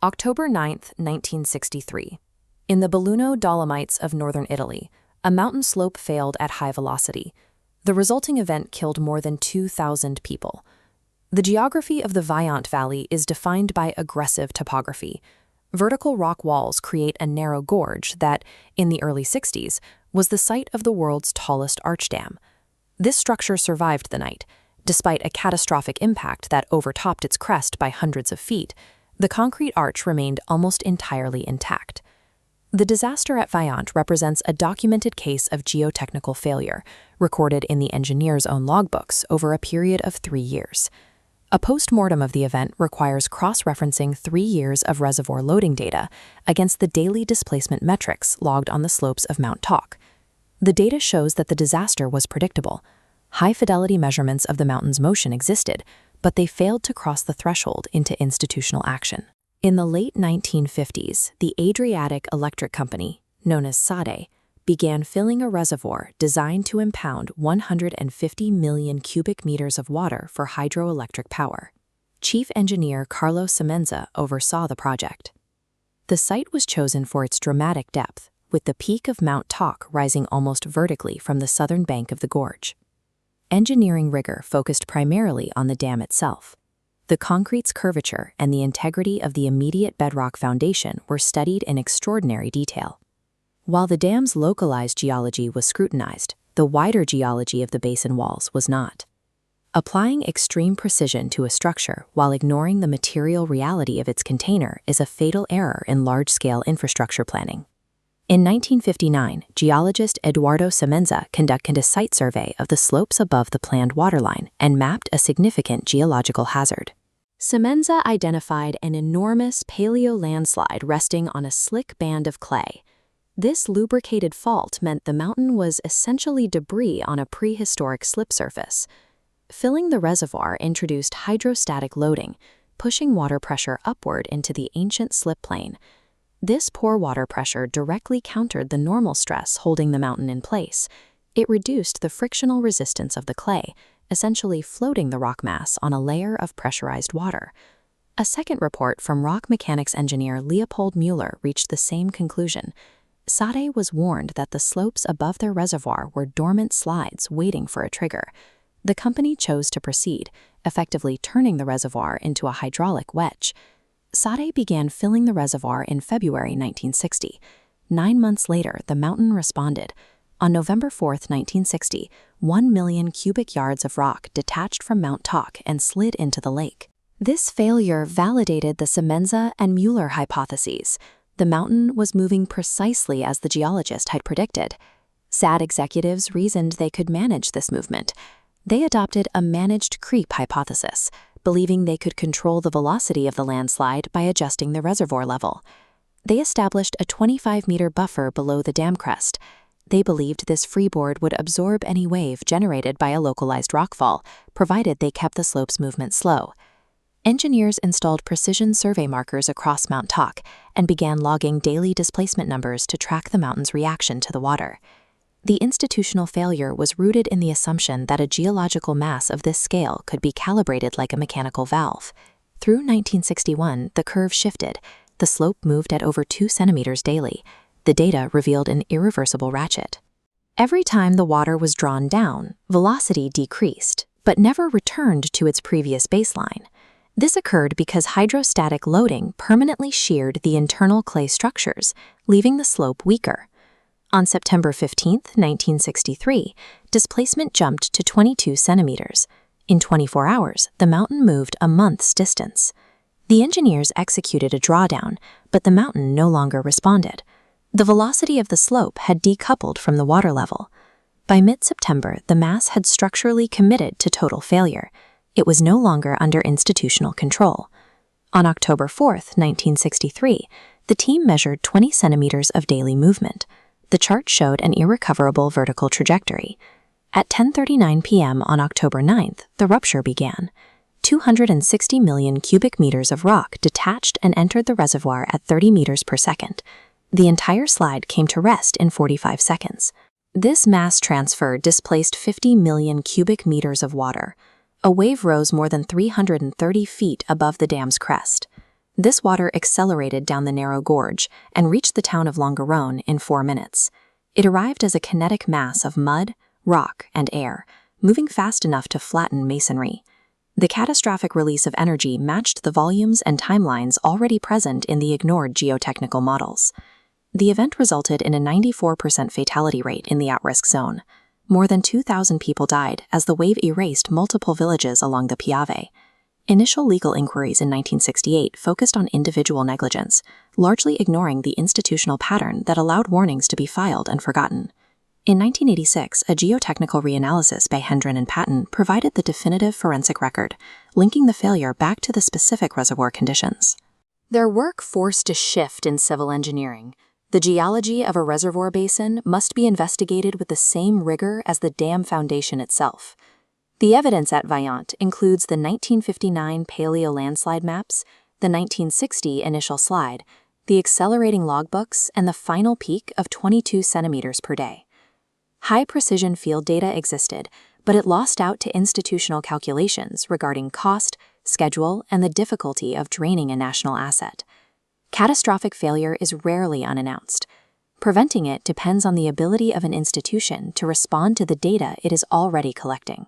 October 9, 1963. In the Belluno Dolomites of northern Italy, a mountain slope failed at high velocity. The resulting event killed more than 2,000 people. The geography of the Vajont Valley is defined by aggressive topography. Vertical rock walls create a narrow gorge that, in the early 60s, was the site of the world's tallest arch dam. This structure survived the night. Despite a catastrophic impact that overtopped its crest by hundreds of feet, the concrete arch remained almost entirely intact. The disaster at Vajont represents a documented case of geotechnical failure, recorded in the engineer's own logbooks over a period of 3 years. A post-mortem of the event requires cross-referencing 3 years of reservoir loading data against the daily displacement metrics logged on the slopes of Mount Toc. The data shows that the disaster was predictable. High-fidelity measurements of the mountain's motion existed, but they failed to cross the threshold into institutional action. In the late 1950s, the Adriatic Electric Company, known as SADE, began filling a reservoir designed to impound 150 million cubic meters of water for hydroelectric power. Chief engineer Edoardo Semenza oversaw the project. The site was chosen for its dramatic depth, with the peak of Mount Toc rising almost vertically from the southern bank of the gorge. Engineering rigor focused primarily on the dam itself. The concrete's curvature and the integrity of the immediate bedrock foundation were studied in extraordinary detail. While the dam's localized geology was scrutinized, the wider geology of the basin walls was not. Applying extreme precision to a structure while ignoring the material reality of its container is a fatal error in large-scale infrastructure planning. In 1959, geologist Edoardo Semenza conducted a site survey of the slopes above the planned waterline and mapped a significant geological hazard. Semenza identified an enormous paleolandslide resting on a slick band of clay. This lubricated fault meant the mountain was essentially debris on a prehistoric slip surface. Filling the reservoir introduced hydrostatic loading, pushing water pressure upward into the ancient slip plain. This poor water pressure directly countered the normal stress holding the mountain in place. It reduced the frictional resistance of the clay, essentially floating the rock mass on a layer of pressurized water. A second report from rock mechanics engineer Leopold Müller reached the same conclusion. SADE was warned that the slopes above their reservoir were dormant slides waiting for a trigger. The company chose to proceed, effectively turning the reservoir into a hydraulic wedge. SADE began filling the reservoir in February 1960. 9 months later, the mountain responded. On November 4, 1960, 1 million cubic yards of rock detached from Mount Toc and slid into the lake. This failure validated the Semenza and Müller hypotheses. The mountain was moving precisely as the geologist had predicted. SADE executives reasoned they could manage this movement. They adopted a managed creep hypothesis, believing they could control the velocity of the landslide by adjusting the reservoir level. They established a 25-meter buffer below the dam crest. They believed this freeboard would absorb any wave generated by a localized rockfall, provided they kept the slope's movement slow. Engineers installed precision survey markers across Mount Toc and began logging daily displacement numbers to track the mountain's reaction to the water. The institutional failure was rooted in the assumption that a geological mass of this scale could be calibrated like a mechanical valve. Through 1961, the curve shifted. The slope moved at over 2 centimeters daily. The data revealed an irreversible ratchet. Every time the water was drawn down, velocity decreased, but never returned to its previous baseline. This occurred because hydrostatic loading permanently sheared the internal clay structures, leaving the slope weaker. On September 15, 1963, displacement jumped to 22 centimeters. In 24 hours, the mountain moved a month's distance. The engineers executed a drawdown, but the mountain no longer responded. The velocity of the slope had decoupled from the water level. By mid-September, the mass had structurally committed to total failure. It was no longer under institutional control. On October 4, 1963, the team measured 20 centimeters of daily movement. The chart showed an irrecoverable vertical trajectory. At 10:39 p.m. on October 9th, the rupture began. 260 million cubic meters of rock detached and entered the reservoir at 30 meters per second. The entire slide came to rest in 45 seconds. This mass transfer displaced 50 million cubic meters of water. A wave rose more than 330 feet above the dam's crest. This water accelerated down the narrow gorge and reached the town of Longarone in 4 minutes. It arrived as a kinetic mass of mud, rock, and air, moving fast enough to flatten masonry. The catastrophic release of energy matched the volumes and timelines already present in the ignored geotechnical models. The event resulted in a 94% fatality rate in the at-risk zone. More than 2,000 people died as the wave erased multiple villages along the Piave. Initial legal inquiries in 1968 focused on individual negligence, largely ignoring the institutional pattern that allowed warnings to be filed and forgotten. In 1986, a geotechnical reanalysis by Hendron and Patton provided the definitive forensic record, linking the failure back to the specific reservoir conditions. Their work forced a shift in civil engineering. The geology of a reservoir basin must be investigated with the same rigor as the dam foundation itself. The evidence at Vajont includes the 1959 paleolandslide maps, the 1960 initial slide, the accelerating logbooks, and the final peak of 22 centimeters per day. High-precision field data existed, but it lost out to institutional calculations regarding cost, schedule, and the difficulty of draining a national asset. Catastrophic failure is rarely unannounced. Preventing it depends on the ability of an institution to respond to the data it is already collecting.